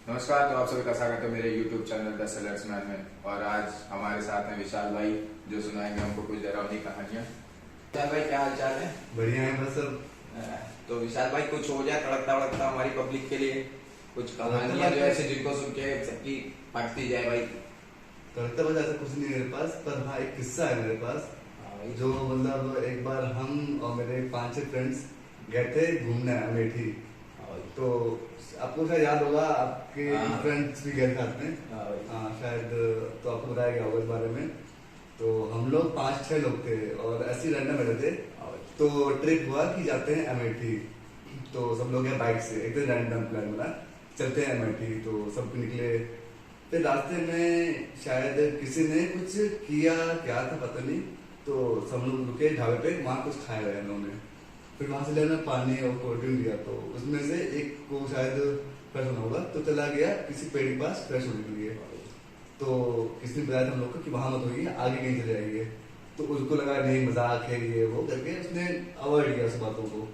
नमस्कार। तो आप सभी का स्वागत है मेरे YouTube channel the sellers man में। और आज हमारे साथ हैं विशाल भाई, जो सुनाएंगे हमको कुछ डरावनी कहानियां। विशाल भाई, क्या हाल चाल है? बढ़िया है बस सब। तो विशाल भाई, कुछ हो जाए तड़कता भड़कता हमारी पब्लिक के लिए, कुछ कहानियां जो ऐसे जिनको सुन के सबकी फटती जाए भाई। करता बस ऐसा कुछ नहीं है मेरे पास, पर हाँ एक किस्सा है मेरे पास। हाँ भाई। जो मतलब एक बार हम और मेरे 5-6 फ्रेंड्स गए थे घूमने अमेठी। हाँ भाई। तो आपको शायद याद होगा, आपके हाँ। फ्रेंड्स भी गए साथ में। हाँ भाई। हाँ शायद, तो आपको बताया गया होगा इस बारे में। तो हम लोग 5-6 लोग थे और ऐसे ही रैंडम बैठे थे। हाँ भाई। तो ट्रिप हुआ कि जाते हैं अमेठी। तो सब लोग गए बाइक से, एकदम रैंडम प्लान बना, चलते हैं अमेठी। तो सब निकले। फिर रास्ते में शायद किसी ने कुछ किया, क्या था पता नहीं। तो सब लोग रुके ढाबे पे, वहाँ कुछ खाया गया हम लोगों ने। फिर वहाँ से लेना पानी और कोल्ड ड्रिंक लिया। तो उसमें से एक को शायद फ्रेश होना होगा, तो चला गया किसी पेड़ के पास फ्रेश होने के लिए। तो किसी ने बताया था हम लोग को कि वहाँ मत होइए, आगे कहीं चले जाइए। तो उसको लगा नहीं, मजाक है ये वो करके उसने अवॉइड किया उस बातों को।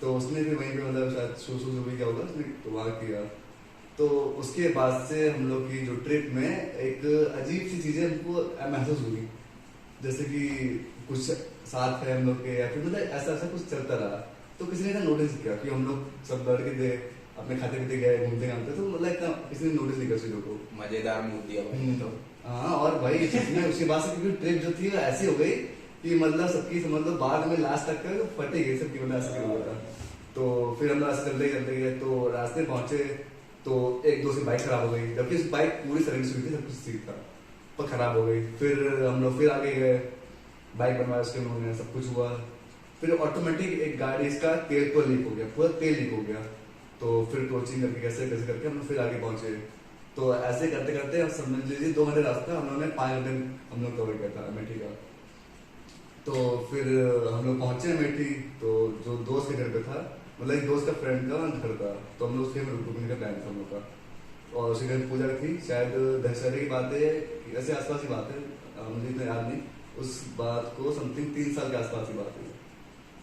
तो उसने भी वहीं पे मतलब शायद शू शू जो भी क्या होगा उसने तो वहाँ किया। तो उसके बाद से हम लोग की जो ट्रिप में एक अजीब सी चीजें हमको महसूस हुई। जैसे कि कुछ साथ है हम लोग के, या फिर मतलब ऐसा ऐसा कुछ चलता रहा। तो किसी ने ना नोटिस किया कि हम लोग सब लड़के थे, अपने खाते पीते गए, घूमते घामते। तो मतलब इतना किसी ने नोटिस नहीं किया चीजों को। मजेदार मूर्ति है भाई तो। हाँ, और भाई सच में उसके बाद से क्योंकि ट्रिप जो थी वो ऐसी हो गई कि मतलब सबकी समझ लो बाद में लास्ट तक कर फटे गई सबकी, मतलब ऐसा हो गया था। तो फिर हम लोग ऐसे चलते चलते गए, तो रास्ते में पहुंचे। तो एक दो से बाइक खराब हो गई, जबकि उस बाइक पूरी सर्विस हुई थी, सब कुछ ठीक था, पर खराब हो गई। फिर हम लोग फिर आगे गए, बाइक बनवाया उसके उन्होंने, सब कुछ हुआ। फिर ऑटोमेटिक एक गाड़ी इसका तेल को लीक हो गया, पूरा तेल लीक हो गया। तो फिर कोचिंग करके कैसे कैसे करके हम लोग फिर आगे पहुंचे। तो ऐसे करते करते हम समझ लीजिए 2 घंटे रास्ता हम लोगों ने 5 घंटे हम लोग कवर किया था अमेठी का। तो फिर हम लोग पहुंचे अमेठी। तो जो दोस्त के घर पे था, मतलब एक दोस्त का फ्रेंड का घर था, तो हम लोग उसके घर रुकने का प्लान था हम लोग का। और उसके घर पूजा थी, शायद दशहरे की बात है, ऐसे आसपास की बात है, मुझे इतना याद नहीं। उस बात को समथिंग 3 साल के आसपास की बात है।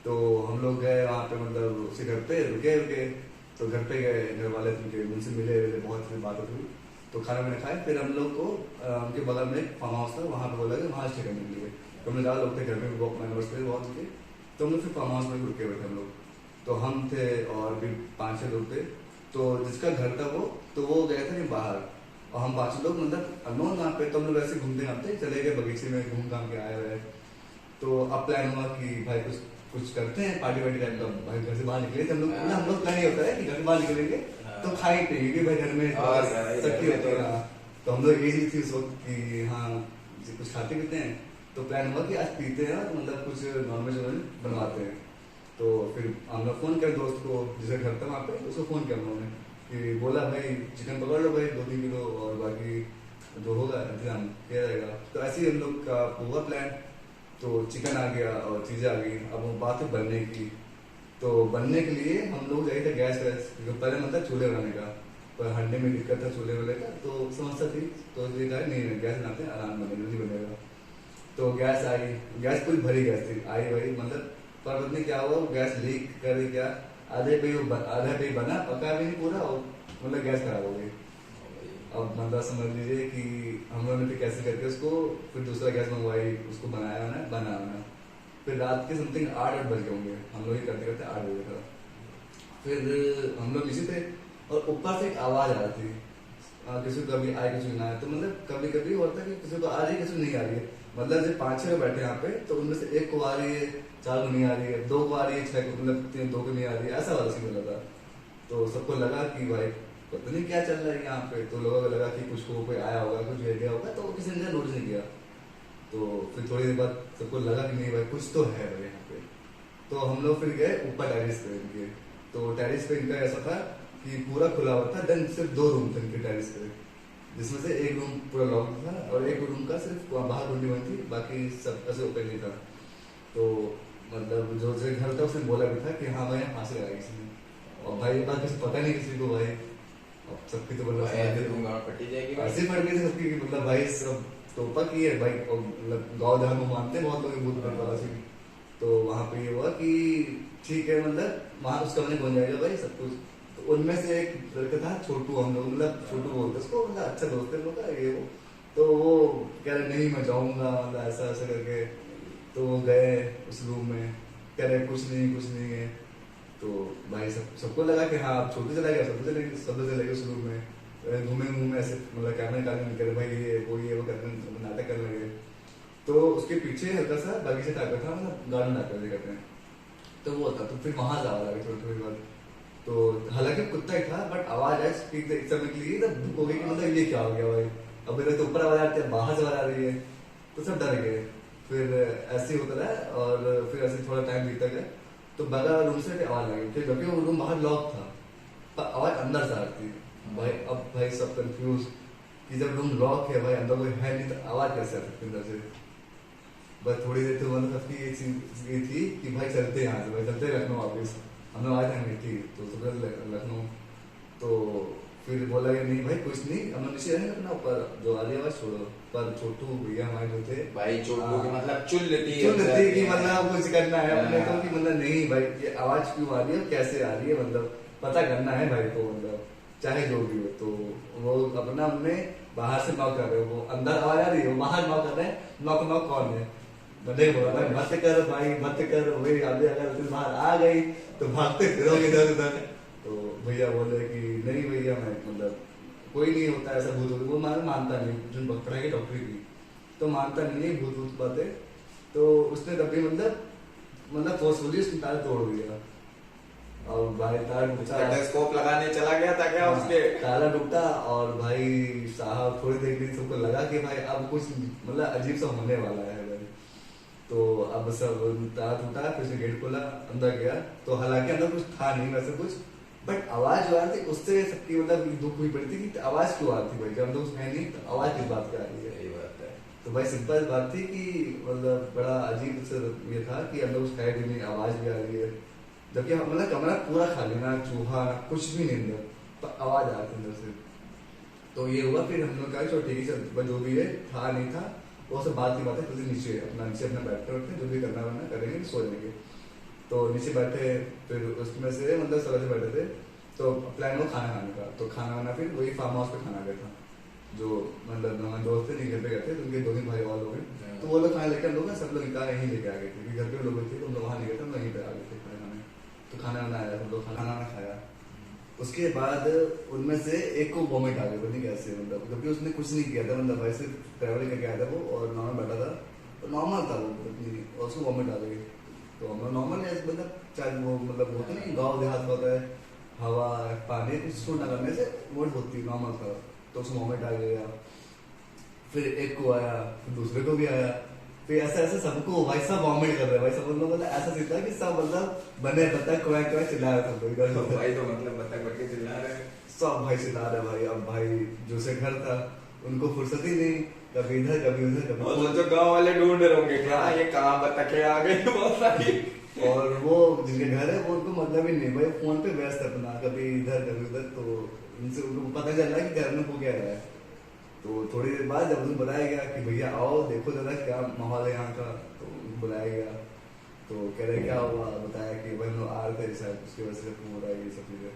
तो हम लोग गए वहाँ पे, मतलब उसके घर पे रुके रुके। तो घर पे गए, घर वाले उनके उनसे मिले, बहुत सी बात हुई। तो खाना मैंने खाया। फिर हम लोग को उनके बगल में एक फार्म हाउस था, वहाँ पे बोला कि वहाँ स्टे करने के लिए। तो हम लोग ज़्यादा लोग थे घर में, मेम्बर्स थे बहुत थे। तो हम लोग फिर फार्म हाउस में रुके हुए थे हम लोग। तो हम थे और भी 5-6 लोग थे। तो जिसका घर था वो, तो वो गए थे बाहर। और हम 5 लोग मतलब अननोन वहाँ पे। तो हम लोग ऐसे घूमते घामते चले गए, बगीचे में घूम घाम के आए हुए। तो अब प्लान हुआ कि भाई कुछ कुछ करते हैं, पार्टी वार्टी टाइप का। भाई घर से बाहर निकले थे हम लोग, हम लोग प्लान ये होता है कि घर से बाहर निकलेंगे तो खाएंगे पिएंगे, भाई घर में और सख्ती होती है। हाँ। तो हम लोग यही थी उस वक्त कि हाँ कुछ खाते पीते हैं। तो प्लान हुआ कि आज पीते हैं, तो मतलब कुछ नॉनवेज बनवाते हैं। तो फिर हम लोग फोन किया दोस्त को जिसका घर था वहाँ पे, उसको फोन किया हम लोगों ने कि बोला भाई चिकन पकड़ लो भाई 2-3 किलो, और बाकी जो होगा इंतजाम किया जाएगा। तो ऐसे ही हम लोग का हुआ प्लान। तो चिकन आ गया और चीज़ें आ गई। अब वो बात है बनने की। तो बनने के लिए हम लोग गए थे गैस वैस, क्योंकि पहले मतलब चूल्हे बनाने का, पर हंडे में दिक्कत था चूल्हे वाले का, तो समस्या थी। तो ये कहा नहीं गैस बनाते हैं, आराम बनेगा, नहीं बनेगा। तो गैस आई, गैस पूरी भरी गैस थी, आई भाई मतलब। पर पता नहीं क्या हुआ, गैस लीक कर दी क्या, आधे पे बना, पका भी नहीं पूरा, और मतलब गैस खराब हो गई। अब मतलब समझ लीजिए कि हम लोगों ने फिर कैसे करके उसको फिर दूसरा गैस मंगवाई, उसको बनाया ना बनाना। फिर रात के समथिंग 8 बज गए होंगे, हम लोग ये करते करते 8 बजे था। फिर हम लोग नीचे थे और ऊपर से एक आवाज़ आ रही थी, किसी को कभी आए किसी को ना आए। तो मतलब कभी कभी होता है कि किसी को आ रही है किसी को नहीं आ रही है। मतलब जब 5-6 लोग बैठे यहाँ पे, तो उनमें से एक को आ रही है, 4 को नहीं आ रही है, 2 को आ रही है, 6 को, मतलब 2 को नहीं आ रही है, ऐसा वाला सीन लगा। तो सबको लगा कि भाई पता नहीं क्या चल रहा है यहाँ पे। तो लोगों को लगा कि कुछ को कोई आया होगा, कुछ ले गया होगा, तो किसी ने नोटिस नहीं किया। तो फिर थोड़ी देर बाद सबको लगा कि नहीं भाई कुछ तो है भाई यहाँ पे। तो हम लोग फिर गए ऊपर टेरिस पे इनके। तो टेरिस पे इनका ऐसा था कि पूरा खुला हुआ था, देन सिर्फ 2 रूम थे इनके टेरिस पे, जिसमें से एक रूम पूरा लॉक था और एक रूम का सिर्फ बाहर कुंडी बंद थी, बाकी सब ऐसे ओपन नहीं था। तो मतलब जो घर था उसने बोला भी था कि हाँ भाई फांसी लगाई किसी ने। और भाई ये बात किसी पता नहीं किसी को भाई। अब सबकी तो मतलब फटी जाएगी ऐसे पड़ गई थी सबकी कि मतलब भाई सब टोपा की है भाई। और मतलब गाँव धर्म मानते हैं बहुत लोग भूत प्रेत वाला सीन। तो वहाँ पे ये हुआ कि ठीक है, मतलब वहाँ उस कमरे में बन जाएगा भाई सब कुछ। तो उनमें से एक लड़का था छोटू, हम लोग मतलब छोटू बोलते उसको, मतलब अच्छा दोस्त है हम लोग का ये वो। तो वो कह रहे नहीं मैं जाऊंगा, मतलब ऐसा ऐसा करके। तो वो गए उस रूम में, कह रहे कुछ नहीं है। तो भाई सबको लगा कि हाँ अब छोटू चला गया, सब चले गए उस रूम में, घूमे ऐसे मतलब कैमरे निकालने करे भाई ये वो करने नाटक करने लगे। तो उसके पीछे हल्का सा बगीचा टाइप का था, मतलब गार्डन टाइप का कहते हैं। तो वो था, तो फिर वहां जावा लगे थोड़ी देर बाद। तो हालांकि कुत्ता ही था, बट आवाज आई स्पीक एक समय के लिए तब भूख हो गई कि मतलब ये क्या हो गया भाई, अब इधर तो ऊपर आवाज आ रही है, बाहर से आवाज आ रही है। तो सब डर गए। फिर ऐसे ही होता रहा, और फिर ऐसे थोड़ा टाइम बीता गया। तो बगल रूम से आवाज लगी, फिर जबकि वो रूम बाहर लॉक था, पर आवाज अंदर से आ रही थी। भाई अब भाई सब कंफ्यूज कि जब रूम लॉक है भाई, अंदर कोई है नहीं, तो आवाज कैसे आ सकती अंदर से। बस थोड़ी देर तो मतलब सबकी ये चीज ये थी कि भाई चलते हैं यहाँ से, भाई चलते हैं लखनऊ वापस। हम लोग आए थे अमेठी, तो सुबह लखनऊ। तो फिर बोला कि नहीं भाई कुछ नहीं, हम लोग नीचे रहेंगे अपना, ऊपर जो आ रही आवाज छोड़ो। पर छोटू भैया हमारे जो थे भाई छोटू की मतलब चुल लेती कि मतलब कुछ करना है अपने को, कि मतलब नहीं भाई ये आवाज क्यों आ रही है, कैसे आ रही है, मतलब पता करना है भाई को, मतलब चाहे जो भी हो। तो वो अपना हमने बाहर से नॉक कर रहे हो, वो अंदर आवाज आ रही है, वो बाहर नॉक कर रहे हैं, नॉक कौन है। मैंने बोला भाई मत कर भाई मत कर, वही अभी अगर तुम बाहर आ गई तो भागते फिरोगे इधर उधर। तो भैया बोले कि नहीं भैया मैं मतलब कोई नहीं होता ऐसा भूत वो मानता नहीं, जो पढ़ाई की डॉक्टरी की, तो मानता नहीं है भूत भूत बातें। तो उसने तभी मतलब फोर्सफुली उसने तार तोड़ दिया, और भाई तार स्टेथोस्कोप लगाने चला गया था क्या उसके, ताला टूटा। और भाई साहब थोड़ी देर के सबको लगा कि भाई अब कुछ मतलब अजीब सा होने वाला है भाई। तो अब सब ताला टूटा, फिर उसने गेट खोला, अंदर गया। तो हालांकि अंदर कुछ था नहीं वैसे कुछ, बट आवाज जो आ रही थी उससे सबकी मतलब दुख हुई पड़ी थी कि आवाज क्यों आ रही थी भाई, जब हम लोग है नहीं तो आवाज किस बात की आ रही है। यही बात है। तो भाई सिंपल बात थी कि मतलब बड़ा अजीब से ये था कि अंदर कुछ है भी नहीं, आवाज भी आ रही है, जबकि मतलब कमरा पूरा खाली, ना चूहा ना कुछ भी नहीं अंदर, पर आवाज आ रही अंदर से। तो ये हुआ, फिर हम लोग कहा चलो ठीक है चल जो भी है, था नहीं था वो सब बात की बात है, फिर नीचे अपना बैठते उठते जो भी करना वरना करेंगे सो जाएंगे। तो नीचे बैठे, फिर उसमें से मतलब सब ऐसे बैठे थे। तो प्लान हुआ खाना खाने का, तो खाना वाना फिर वही फार्म हाउस पे खाना गया था, जो मतलब हमारे दोस्त थे घर पे गए थे, तो उनके 2 दिन भाई और लोग हैं। तो वो लोग खाने लेके हम लोग सब लोग निकाह यहीं लेके आ गए थे, क्योंकि घर पे लोग थे तो हम लोग वहाँ नहीं गए थे, हम वहीं पे आ गए थे खाने। तो खाना वाना आया, हम लोग खाना वाना खाया। उसके बाद उनमें से एक को वॉमिट आ गई, पता नहीं कैसे, मतलब क्योंकि उसने कुछ नहीं किया था, मतलब वैसे ट्रैवल करके आया था वो, और नॉर्मल बैठा था, तो नॉर्मल था वो इतनी, और उसको वॉमिट आ गई। तो हम लोग नॉर्मल है मतलब चाहे वो मतलब होता नहीं गाँव देहात में होता है, हवा पानी कुछ सूट न करने से वोट होती है, नॉर्मल था। तो उसको वॉमिट आ गया, फिर एक को आया, फिर दूसरे को भी आया, फिर ऐसा ऐसा सबको भाई सब वॉमिट कर रहे हैं भाई, सब मतलब ऐसा सीखता है कि सब मतलब बने बता कोई चिल्ला रहा था तो भाई, तो मतलब बतख बन के चिल्ला रहे हैं सब भाई चिल्ला रहे भाई। अब भाई जो से घर था उनको फुर्सत ही नहीं, कभी इधर कभी उधर और सोचो गांव वाले ढूंढ रहे होंगे क्या ये कहाँ बतखें आ गई बहुत सारी। और वो जिनके घर है वो उनको मतलब ही नहीं भाई, फोन पे व्यस्त है अपना, कभी इधर कभी उधर। तो उनसे उनको पता चल रहा है कि घर में हो क्या रहा है। तो थोड़ी देर बाद जब उनको बताया गया कि भैया आओ देखो जरा क्या माहौल है यहाँ का, तो उनको बुलाया गया। तो कह रहे क्या हुआ, बताया कि भाई लोग आ रहे थे शायद उसकी वजह से हो रहा है ये सब चीज़ें।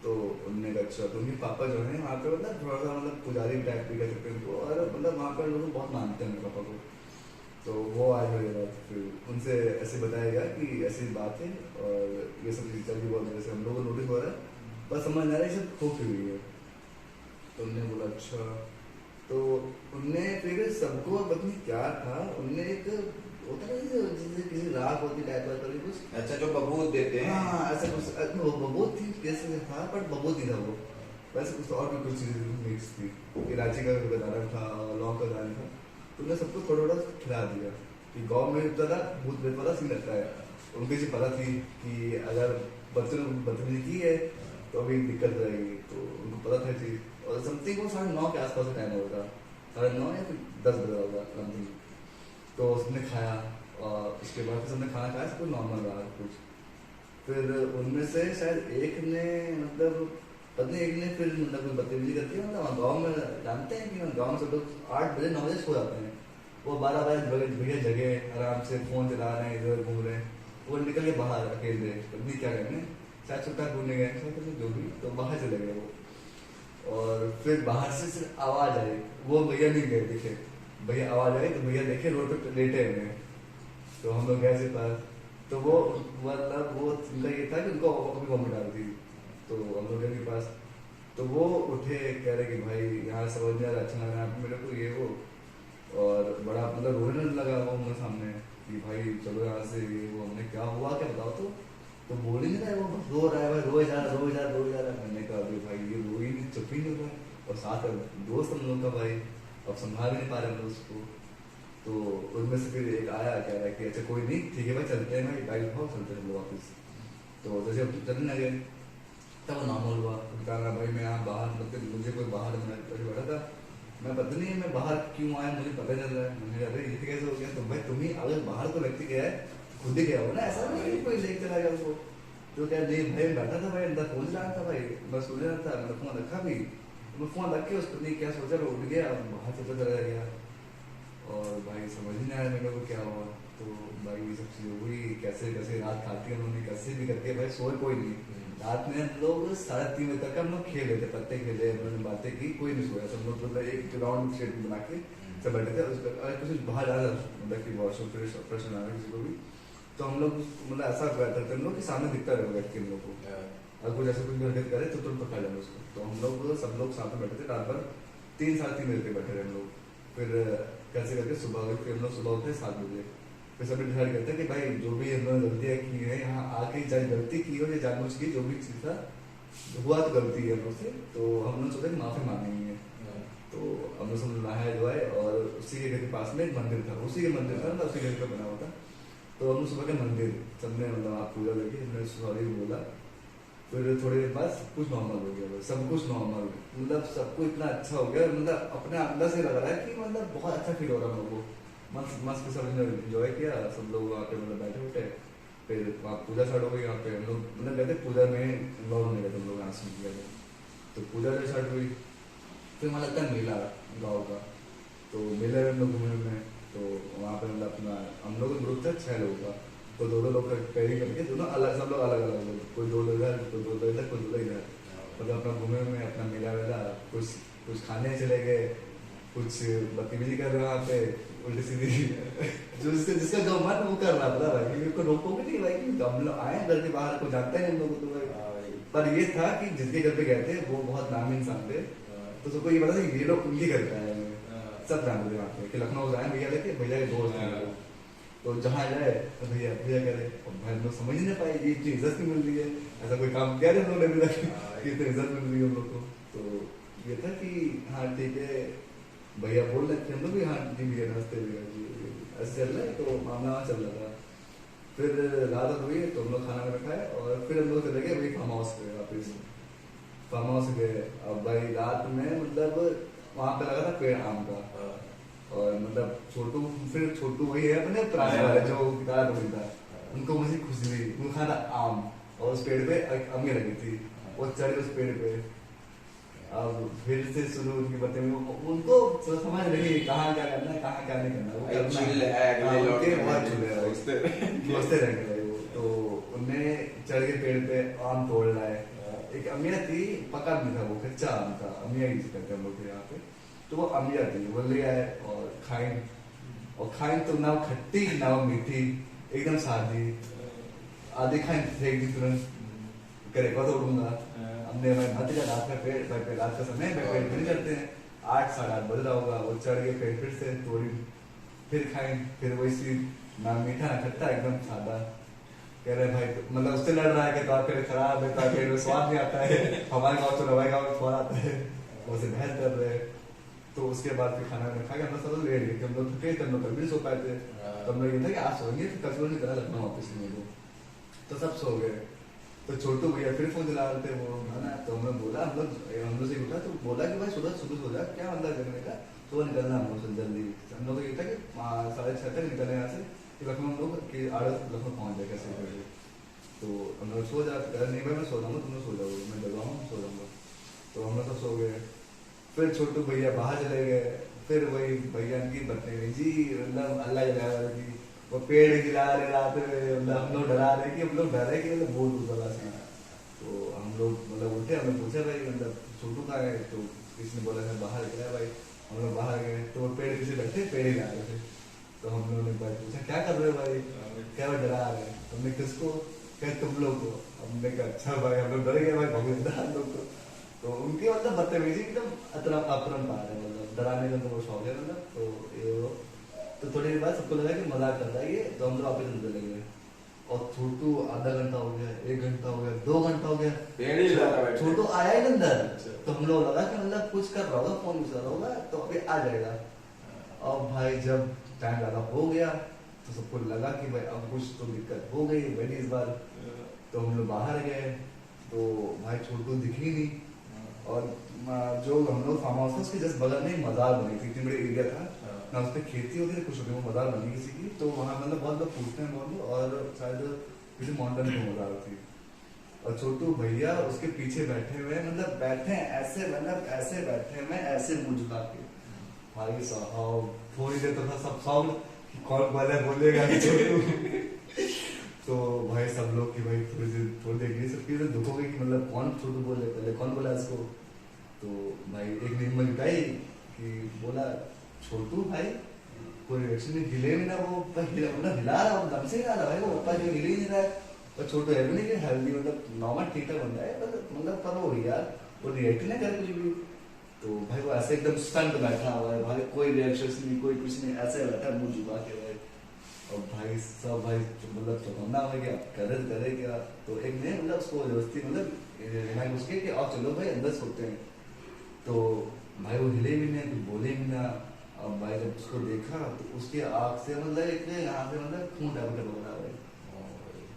तो उनने कहा अच्छा, तो उनके पापा जो है वहाँ पे मतलब थोड़ा सा मतलब पुजारी टाइप भी कह सकते हैं उनको, और मतलब वहाँ पर लोग बहुत मानते हैं मेरे पापा को। तो वो आज हो गया, फिर उनसे ऐसे बताया गया कि ऐसी बात है और ये सब चीज़ चल रही बहुत जैसे हम लोग को नोटिस हो रहा है, पर समझ आ रहा है ये सब हो क्यों रही है। तो उनने बोला अच्छा। तो उनने फिर सबको पता नहीं क्या था, उनने एक होता है जैसे किसी राख होती टाइप का कुछ, अच्छा जो बबूत देते हैं, हाँ ऐसा कुछ वो बबूत थी कैसे था, बट बबूत नहीं था वो, वैसे कुछ और भी कुछ चीज़ें मिक्स थी, इलायची का दाना था, लौंग का दाना था। तो उन्हें सबको थोड़ा थोड़ा खिला दिया कि गाँव में ज़्यादा भूत प्रेत वाला सीन रहता है। उनको ये पता थी कि अगर बच्चों ने बदतमीजी की है तो अभी दिक्कत रहेगी, तो उनको पता था चीज़। और समथिंग वो 9:30 के आसपास का टाइम होगा, 9:30 या फिर 10 बजे होगा समथिंग। तो उसने खाया, और उसके बाद फिर सबने खाना खाया, सब कुछ नॉर्मल रहा कुछ। फिर उनमें से शायद एक ने मतलब पत्नी एक ने फिर मतलब कोई बदतमीजी करती है, मतलब गाँव में जानते हैं कि गाँव में सब लोग 8 बजे 9 बजे सो जाते हैं, वो 12 बजे भैया जगह आराम से फ़ोन चला रहे हैं, इधर घूम रहे हैं, वो निकल के बाहर अकेले, पत्नी क्या करने शायद छुट्टा ढूंढने गए, शायद जो भी, तो बाहर चले गए वो। और फिर बाहर से सिर्फ आवाज आई, वो भैया नहीं गए दिखे, भैया आवाज आई तो भैया देखे रोड पे लेटे हुए हैं। तो हम लोग गए पास, तो वो मतलब वो उनका ये था कि उनको अपनी वॉमिट आ रही थी, तो हम लोग गए पास, तो वो उठे कह रहे कि भाई यहाँ समझ नहीं आ रहा, अच्छा लग रहा है मेरे को ये वो, और बड़ा मतलब रोने लगा वो मेरे सामने कि भाई चलो यहाँ से, ये वो। हमने क्या हुआ क्या बताओ, तो बोल ही नहीं रहा है वो, बस रो रहा है भाई, रोए जा रहा रोए जा रहा रोए जा रहा है। मैंने कहा अभी भाई ये रो ही नहीं, चुप ही नहीं हो रहा है, और साथ दोस्त हम लोग का भाई, अब संभाल भी नहीं पा रहे हम लोग उसको। तो उनमें से फिर एक आया कह रहा है कि अच्छा कोई नहीं ठीक है भाई चलते हैं भाई, बाइक उठाओ चलते हैं हम लोग वापस। तो जैसे हम चलने लगे तब वो नॉर्मल हुआ, कह रहा भाई मैं यहाँ बाहर, मतलब मुझे कोई बाहर बैठा था, मैं पता नहीं मैं बाहर क्यों आया मुझे पता चल रहा है। मैंने कहा अरे ये कैसे हो गया, तो भाई तुम ही अगर बाहर तो व्यक्ति गया है खुद ही गया हो ना, ऐसा नहीं कोई लेके चला गया उसको। तो क्या नहीं भाई बैठा था भाई अंदर फोन चला रहा था भाई, मैं सो रहा था, मैंने फोन रखा भी, मैं फोन रख के उसको नहीं क्या सोचा, मैं उठ गया बाहर से चला गया, और भाई समझ नहीं आया मेरे को क्या हुआ। तो भाई ये सब चीज़ हुई, कैसे कैसे रात खाती है उन्होंने, कैसे भी करके भाई सोए कोई नहीं। रात में हम लोग 3:30 बजे तक हम लोग खेले थे, पत्ते खेले, उन्होंने बातें की, कोई नहीं सोया, सब लोग मतलब एक राउंड शेड बना के सब बैठे थे। अगर कुछ बाहर आ रहा मतलब कि वॉशरूम फ्रेश होना है किसी को भी, तो हम लोग मतलब ऐसा बैठे थे हम लोग कि सामने दिखता रहे व्यक्ति हम लोग को, अगर कुछ ऐसा कुछ हरकत करे तो तुरंत पकड़ लेंगे उसको। तो हम लोग सब लोग साथ में बैठे थे, रात भर 3-3:30 बजे तक बैठे रहे हम लोग। फिर कैसे करके सुबह हुई, फिर हम लोग सुबह उठे 7 बजे, फिर सभी डिसाइड करते हैं कि भाई जो भी हम लोग गलतियाँ की है यहाँ आके, चाहे गलती की हो या जानबूझ की, जो भी चीज़ था हुआ तो गलती है हम लोग से, तो हम लोग सोचे माफ़ी मांगेंगे। तो हम लोग सब नहाए धोए, और उसी के घर के पास में एक मंदिर था, उसी के मंदिर था ना, उसी घर का बना हुआ था। तो हम लोग सुबह के मंदिर सबने मतलब आप पूजा लगी, हमने सॉरी बोला, फिर थोड़ी देर बाद सब कुछ नॉर्मल हो गया, सब कुछ नॉर्मल, मतलब सबको इतना अच्छा हो गया, मतलब अपने अंदर से लग रहा है कि मतलब बहुत अच्छा फील हो रहा है हम लोग को, मस्त मस्त सब इंजॉय किया सब लोग वहाँ पे, मतलब बैठे उठे। फिर वहाँ पूजा स्टार्ट हो गई, यहाँ पे हम लोग मतलब गए थे पूजा में इन्वॉल्व नहीं गए हम लोग, यहाँ से किया था। तो पूजा जो स्टार्ट हुई, फिर वहाँ लगता है मेला गाँव का, तो मेले में हम लोग घूमे, तो वहाँ पे मतलब अपना हम लोग ग्रुप था 6 लोगों का, तो दो लोग पेयरिंग करके दोनों अलग, सब लोग अलग अलग लोग, कोई 2 लोग इधर, कोई 2 लोग इधर, कोई 2 लोग इधर, मतलब अपना घूमे में अपना मेला वेला, कुछ खाने चले गए, कुछ बदतमीजी कर रहे वहाँ पे उल्टी सीधी जो जिसका जो मन वो कर रहा था भाई, मेरे को रोकोगे नहीं भाई, कि हम लोग आए घर के बाहर, को जानता है हम लोग तो भाई। पर ये था कि जिसके घर पे गए थे वो बहुत नामी इंसान थे, तो सबको ये पता था कि ये लोग उनकी घर पे आए हैं, सब जानते थे वहाँ पे कि लखनऊ से आए भैया लेके, भैया के दोस्त हैं लोग, तो जहाँ जाए तो भैया भैया कह रहे, और भाई लोग समझ नहीं पाए ये इतनी इज्जत नहीं मिल रही है, ऐसा कोई काम किया नहीं हम लोगों ने अभी तक कि इतनी इज्जत मिल रही है हम लोग को। तो ये था कि हाँ ठीक है भैया बोल रहे थे, हम लोग भी हाँ जी भैया नमस्ते भैया जी, ऐसे चल रहा है, तो मामला वहाँ चल रहा था। फिर रात हुई तो हम लोग खाना वाना खाए, और फिर हम लोग चले गए वही फार्म हाउस पे वापस, फार्म हाउस गए। अब भाई रात में मतलब वहाँ पे लगा था पेड़ आम का, और मतलब छोटू, फिर छोटू वही है अपने पुराने वाले जो गिटार बजता, उनको मुझे खुशी हुई, वो खाना आम, और उस पेड़ पे अम्मी लगी थी, वो चढ़े उस पेड़ पे। अब फिर से शुरू उनकी बातें, उनको समझ नहीं कहाँ क्या करना है, कहाँ क्या नहीं करना, वो करना है, उनके बहुत दोस्ते रह गए वो। तो उनने चढ़ के पेड़ पे आम तोड़ लाए, एक अमिया थी, पका नहीं था वो, कच्चा आम था, अमिया ही कहते हैं हम लोग के यहाँ पे, तो वो अमिया थी, वो ले आए और खाइन तो ना खट्टी ना मीठी, एकदम सादी, आधी खाइन फेंक दी तुरंत, करे को तोड़ूंगा। हमने भाई मत जा, रात का पेड़ भाई, रात का समय पेड़ पे नहीं चढ़ते हैं, 8-8:30 बज रहा होगा, वो चढ़ के फिर से तोड़ी, फिर खाएं, फिर वैसी ना मीठा ना खट्टा, एकदम सादा। कह रहे भाई मतलब उससे लड़ रहा है कि तो पेड़ खराब है, तो पेड़ में स्वाद नहीं आता है, हमारे गाँव तो हमारे गाँव में स्वाद आता है, उससे बहस कर रहे। तो उसके बाद फिर खाना खा के हम लोग सब लेट गए, हम लोग थके थे, हम लोग कल भी सो पाए थे, तो हम लोग ये था कि आज सोएंगे, फिर कल नहीं करा लखनऊ वापस में लोग, तो सब सो गए। तो छोटू भैया फिर फोन चला रहे थे वो, है ना, तो हमने बोला, हम लोग से उठा तो बोला कि भाई सुबह सो जा, क्या मतलब करने का, सुबह निकलना हम लोग जल्दी। हम लोग ये था कि 6:30 तक निकले यहाँ से, कि लखनऊ हम लोग कि 8 लखनऊ पहुँच जाए कैसे करके। तो हम लोग सो जा, नहीं भाई मैं सो जाऊँगा, तुम लोग सो जाओगे, मैं जगाऊँ सो जाऊँगा। तो हम लोग सब सो गए, फिर छोटू भैया बाहर चले गए, फिर वही भैया की बदतमीजी, मतलब अल्लाह जला रही, वो पेड़ गिरा रहे रात में, मतलब हम लोग डरा रहे कि हम लोग डरे कि मतलब बहुत ऊपर था। तो हम लोग मतलब उठे, हमने पूछा भाई मतलब छोटू कहाँ है, तो किसी ने बोला है बाहर गया भाई। हम लोग बाहर गए तो वो पेड़ पीछे बैठे, पेड़ ही ला रहे थे। तो हम लोगों ने भाई पूछा क्या कर रहे हो भाई, क्या वो डरा रहे हैं? हमने किसको, क्या तुम लोग को? हमने कहा अच्छा भाई, हम लोग डर गए भाई, बहुत डरा हम लोग को। तो उनकी मतलब बदतमीजी एकदम अपरंपार है, मतलब डराने का तो वो शौक है मतलब। तो ये वो तो थोड़ी देर बाद सबको लगा कि मजाक कर रहा है ये, तो हम लोग वापस चलने लगे। और छोटू आधा घंटा हो गया, 1 घंटा हो गया, 2 घंटा हो गया, पेड़ ही लगा बैठे। छोटू आया ही नहीं अंदर। अच्छा। तो हम लोग लगा कि मतलब कुछ कर रहा होगा, फोन कर रहा होगा, तो अभी आ जाएगा। और भाई जब टाइम ज़्यादा हो गया तो सबको लगा कि भाई अब कुछ तो दिक्कत हो गई बड़ी इस बार। तो हम लोग बाहर गए तो भाई छोटू दिख ही नहीं। और जो हम लोग फार्म हाउस था उसके जस्ट बगल में ही मजार बनी थी, इतनी बड़ी एरिया था ना, उस पर खेती होती थी कुछ होती, वो मजार बनी किसी की। तो वहाँ मतलब बहुत लोग पूछते हैं बहुत लोग, और शायद किसी माउंटेन की मजार थी। और छोटू भैया उसके पीछे बैठे हुए, मतलब बैठे हैं ऐसे, मतलब ऐसे बैठे हुए ऐसे मुंह झुका के। भाई साहब थोड़ी देर तो था सब सॉन्ग कि कौन पहले बोलेगा कि छोटू। तो भाई सब लोग कि भाई थोड़ी देर ये सब चीजें दुख हो गई कि मतलब कौन छोटू बोले, पहले कौन बोला इसको। तो भाई एक दिन में बताई कि बोला छोटू भाई पूरे रिएक्शन में हिले में ना, वो मतलब हिला रहा, वो दम से हिला रहा है, वो ऊपर जो हिल ही नहीं रहा है। और छोटू है भी नहीं कि हेल्दी, मतलब नॉर्मल ठीक ठाक बंदा है, मतलब पर वो यार वो रिएक्ट नहीं करे कुछ भी। तो भाई वो ऐसे एकदम स्टंट बैठा हुआ है भाई, कोई रिएक्शन नहीं, कोई कुछ नहीं, ऐसे बैठा है मुंह झुका के भाई। और भाई सब भाई मतलब चौंका हो गया, करे क्या। तो एक ने मतलब उसको जबरदस्ती मतलब उसके कि आप चलो भाई अंदर सोते हैं। तो भाई वो हिले भी नहीं, कुछ बोले भी ना। अब भाई जब उसको देखा तो उसकी आँख से मतलब एक यहाँ से मतलब खून टपक रहा है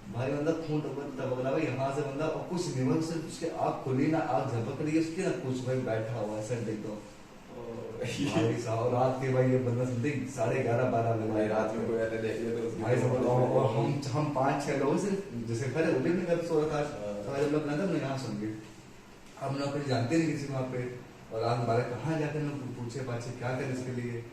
भाई, मतलब खून टपक रहा है यहाँ से, मतलब और कुछ नहीं, मतलब सिर्फ उसकी आँख खुली ना, आँख झपक रही है उसकी ना, कुछ भाई बैठा हुआ है सर देख दो। भाई साहब रात के भाई ये बंदा समथिंग 11:30-12 बजे भाई रात में कोई ऐसे देख ले तो उसकी भाई सब। और हम 5-6 लोग से जैसे खड़े वो भी अपने घर सो रहा था, तो भाई लोग ना हमने यहाँ सुन गए। हम लोग कुछ जानते नहीं किसी वहाँ पे, और रात 12 कहाँ जाते हैं लोग पूछे पाछे क्या करें इसके लिए।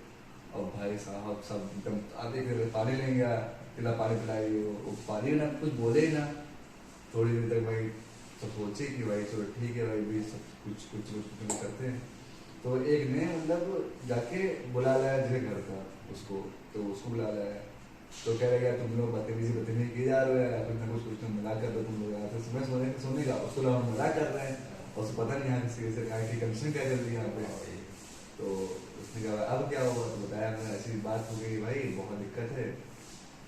और भाई साहब सब एकदम आते फिर पानी लेंगे, पिला पानी पिलाइए, वो पानी ना कुछ बोले ही ना। थोड़ी देर तक भाई सब सोचे कि भाई चलो ठीक है भाई, भी सब कुछ करते हैं। तो एक ने मतलब जाके बुला लाया जिसे घर का उसको, तो उसको बुला लाया। तो कह रहे तुम लोग बदतमीजी किए जा रहे हैं, कुछ मजाक कर रहे हो तुम लोग, यहाँ से सुबह सोने का उसको लोग मजाक कर रहे हैं, और उसको पता नहीं यहाँ किसी की कंडीशन क्या चल रही है यहाँ पे। तो उसने कहा अब क्या हुआ, तो बताया मैंने ऐसी बात हो गई भाई, बहुत दिक्कत है,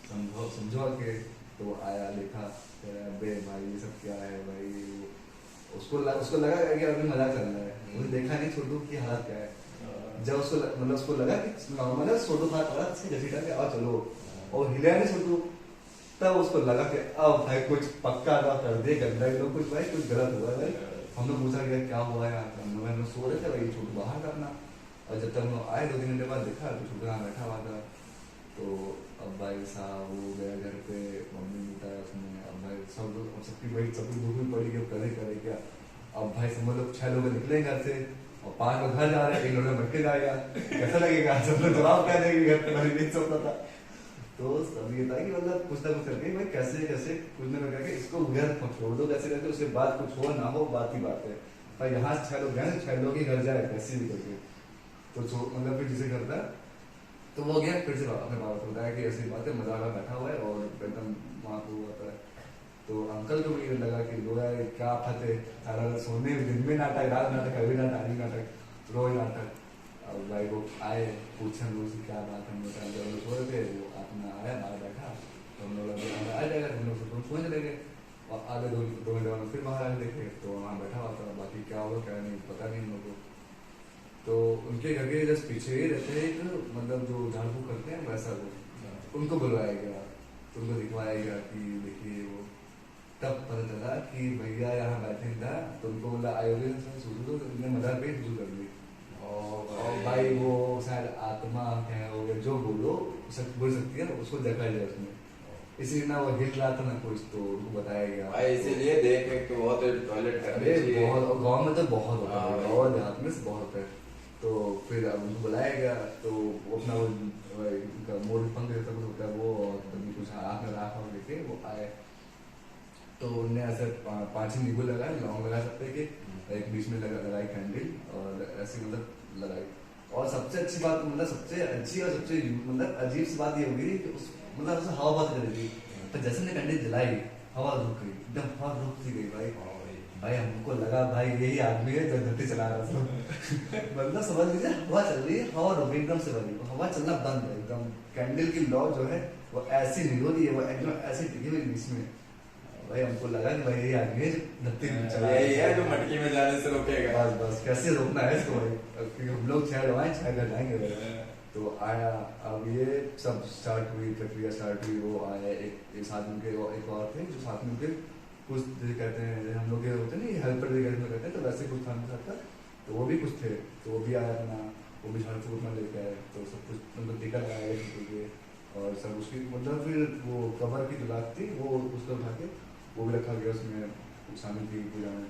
समझो के। तो आया देखा, बे भाई ये सब क्या है भाई। उसको लगा कि अभी मजाक चल रहा है, उसने देखा नहीं छोटू की हालत क्या है। जब उसको लगा कि नॉर्मल है, छोटू खा पड़ा घसीटा के आओ चलो, और हिला नहीं छोटू, तब उसको लगा कि अब भाई कुछ पक्का ना कर दे गंदा लोग, कुछ भाई कुछ गलत हुआ है भाई। हम लोग पूछा गया क्या हुआ है, हम लोग सो रहे थे भाई, छोटू बाहर करना। और जब तक हम लोग आए 2-3 घंटे बाद देखा तो छोटू यहाँ बैठा हुआ था। तो अब भाई साहब वो गया घर पे, मम्मी बताया उसने। अब भाई सब लोग सबकी भाई सबकी भूख भी पड़ी, करे क्या। अब भाई समझ लोग 6 लोग निकले घर से, और 5 लोग घर जा रहे हैं, 1 लोग मटके जाएगा, कैसा लगेगा, सब लोग जवाब क्या देंगे घर पे, नहीं सोता था। तो सब ये था कि मतलब कुछ ना कुछ करके भाई कैसे कुछ ना करके इसको घर छोड़ दो, कैसे करके उसके बाद कुछ हो ना हो बात ही बात है। भाई यहाँ से 6 लोग गए, 6 लोग ही घर जाए कैसे भी करके। तो मतलब फिर जिसे करता तो वो गया फिर से अपने बाबा को बताया कि ऐसी बात है, मजाक बैठा हुआ है और एकदम वहाँ पे हुआ था। तो अंकल को भी लगा कि लो यार क्या आफत है, सारा सोने दिन में नाटक, रात नाटक, कभी नाटक, रोज नाटक। अब भाई वो आए पूछे हम लोग से क्या बात है, जब लोग सो रहे थे वो अपना आया बाहर बैठा, तो हम लोग आ जाएगा, हम लोग तो सोच लगे। और आधे 2 घंटे बाद फिर बाहर आके देखे तो वहाँ बैठा हुआ था, बाकी क्या होगा क्या नहीं पता नहीं हम लोग को। तो उनके घर के जस्ट पीछे ही रहते हैं एक, मतलब जो झाड़ फूक करते हैं वैसा वो, उनको बुलवाया गया, तो उनको दिखवाया गया कि देखिए वो। तब पता चला कि भैया यहाँ बैठे था, तो उनको बोला आयोजन तो उनने मदर पे शुरू कर दी। और भाई वो शायद आत्मा है वो जो बोलो बोल सकती है, उसको देखा जाए उसमें, इसीलिए ना वो हिल रहा था ना कुछ, तो उनको बताया गया। भाई इसीलिए देख के तो बहुत टॉयलेट करने चाहिए, बहुत गाँव में तो बहुत होता है, गाँव देहात में बहुत है। तो फिर अब उनको बुलाया गया, तो वो अपना वो मोड़ पंख जैसा कुछ होता है वो, और कभी कुछ हाथ में रखा लेके वो आए। तो उनने ऐसे 5 नींबू लगाए, लौंग लगा सकते कि एक बीच में लगाई कैंडल और ऐसी मतलब लगाई। और सबसे अच्छी बात मतलब सबसे अच्छी और सबसे मतलब अजीब सी बात ये होगी कि उस मतलब उससे हवा बहुत कर रही थी, तो जैसे ने कैंडल जलाई हवा रुक गई, एकदम हवा रुक सी गई भाई। भाई हमको लगा भाई यही आदमी है जो धरती चला रहा था। मतलब समझ लीजिए हवा चल रही है, हवा रुक गई एकदम से भाई, हवा चलना बंद है एकदम। कैंडल की लौ जो है वो ऐसी नहीं हो रही है, वो एकदम ऐसी टिकी हुई बीच में। भाई हमको लगा कि भाई यही आदमी है जो धरती चला यही है जो मटकी में जाने से रोकेगा। बस बस कैसे रोकना है इसको भाई, क्योंकि हम लोग 6 लोग आए 6 घर जाएंगे भाई। तो आया, अब ये सब स्टार्ट हुई, प्रक्रिया स्टार्ट हुई। वो आए एक साथ में एक और थे जो साथ में कुछ जैसे कहते हैं हम लोग होते नहीं हेल्पर कहते हैं, तो वैसे कुछ था उनके साथ का, तो वो भी कुछ थे, तो वो भी आया अपना, वो भी झाड़ फूक में लेके आए, तो सब कुछ उनको टीका लगाया गया और सब उसकी मतलब फिर वो कबर की जो लात थी वो उसको उठा के वो भी रखा गया, उसमें शामिल की पूजा में।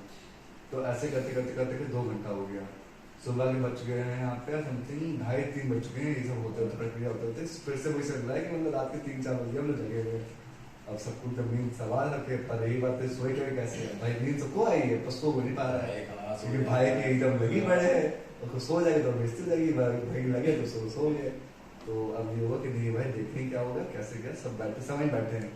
तो ऐसे करते करते करते 2 घंटा हो गया। सुबह के बज गए हैं यहाँ पे समथिंग 2:30-3 बज चुके हैं, ये सब होते होते प्रक्रिया होते होते फिर से वही चल रहा है कि मतलब रात के 3-4 बजे हम लोग जगे हुए। अब सबको जब नींद सवाल रखे, पर यही बात है सोए के कैसे है भाई, नींद सबको आई है पर सो नहीं पा रहा है क्योंकि भाई की एकदम लगी पड़े है, और सो जाएगी तो बेइज्जती हो जाएगी, भाई लगे तो सो गए। तो अब ये हुआ कि नहीं भाई देखते क्या होगा कैसे क्या, सब बैठे समय बैठे हैं,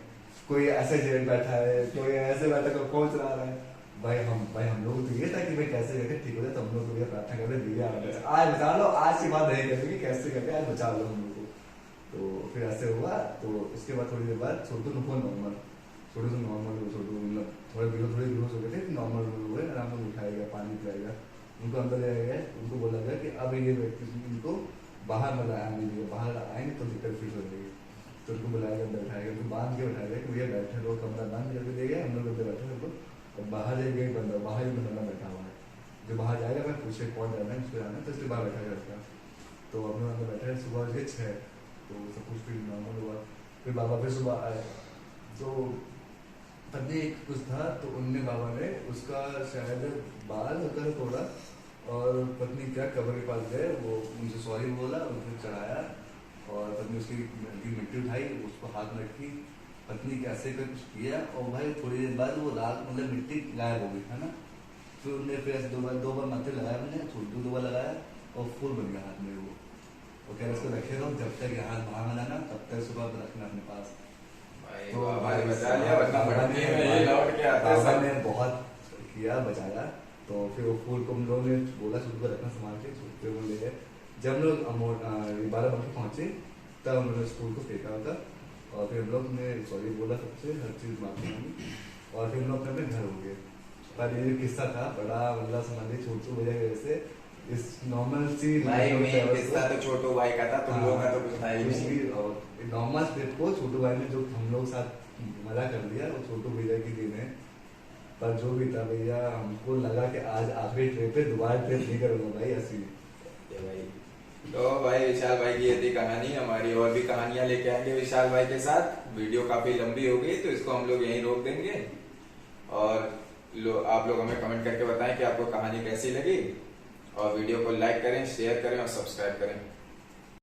कोई ऐसे जेल बैठा है, कोई ऐसे बैठा कोई फोन चला रहा है। भाई हम लोग तो ये था कि भाई कैसे करके ठीक हो जाए, तो हम लोग तो ये प्रार्थना करते भैया आज बचा लो, आज की बात नहीं करेंगे कैसे करके आज बचा लो हम लोग को। तो फिर ऐसे हुआ, तो उसके बाद थोड़ी देर बाद छोटू ने फोन नॉर्मल छोटू मतलब थोड़े बेहोश हो गए थे, नॉर्मल हुए, आराम से उठाया गया, पानी पिलाया, उनको अंदर ले गया, उनको बोला गया कि अब ये व्यक्ति इनको बाहर मत आने दीजिए, बाहर आएंगे तो दिक्कत फिर हो जाएगी। तो उनको बुलाया गया, बैठाया गया, उनको बांध के बैठाया गया कि भैया बैठे लोग, कमरा बंद करके दे गए, हम लोग अंदर बैठे लोग, और बाहर जाएंगे बाहर ही बंदा बैठा हुआ है, जो बाहर जाएगा मैं पूछे कौन जाना है उसको जाना है, तो इसके बाहर बैठा गया। तो हम लोग अंदर बैठे, सुबह हो गए 6, तो सब कुछ फिर नॉर्मल हुआ। फिर बाबा फिर सुबह आए, तो पत्नी कुछ था, तो उनने बाबा ने उसका शायद बाल होता है थोड़ा, और पत्नी क्या कबर के पास गए, वो मुझे सॉरी बोला, उनको चढ़ाया, और पत्नी उसकी मिट्टी उठाई, उसको हाथ में रखी, पत्नी कैसे कर कुछ किया, और भाई थोड़ी देर बाद वो रात मतलब मिट्टी गायब हो गई है ना। फिर उनने फिर ऐसे 2 बार माथे लगाया, मैंने छोटू 2 बार लगाया, और फूल बन गया हाथ में वो कह रहे उसको रखे रहो, जब तक ये हाथ बाहर में जाना तब तक सुबह रखना अपने पास। तो हमारे बचा लिया, वरना बढ़ने में ये लौट के आते बाबा ने बहुत किया, बचाया। तो फिर वो फूल को हम लोगों ने बोला सुबह रखना संभाल के, फिर वो ले गए। जब हम लोग 12 बजे पहुंचे तब हम लोगों ने स्कूल को फेंका होता, और फिर हम लोग ने सॉरी बोला सबसे, हर चीज़ माफी मांगी, और फिर हम लोग अपने घर हो गए। पर ये किस्सा था बड़ा मतलब समझिए छोटू भैया की वजह से इस नॉर्मल सी भाई मेन किस्सा तो छोटू भाई का था, तुम लोगों का तो कुछ था ही नहीं। और नॉर्मल ट्रिप को छोटू भाई ने जो हम लोग साथ मजा कर दिया वो छोटू भैया की दिन है। पर जो भी था भैया, हमको लगा कि आज आखिरी ट्रिप पे दोबारा ट्रिप नहीं करूँगा भाई ऐसी। भाई तो भाई विशाल भाई की ये थी कहानी, हमारी और भी कहानियां लेके आएंगे विशाल भाई के साथ। वीडियो काफी लंबी हो गई तो इसको हम लोग यहीं रोक देंगे, और आप लोग हमें कमेंट करके बताएं कि आपको कहानी कैसी लगी, और वीडियो को लाइक करें, शेयर करें और सब्सक्राइब करें।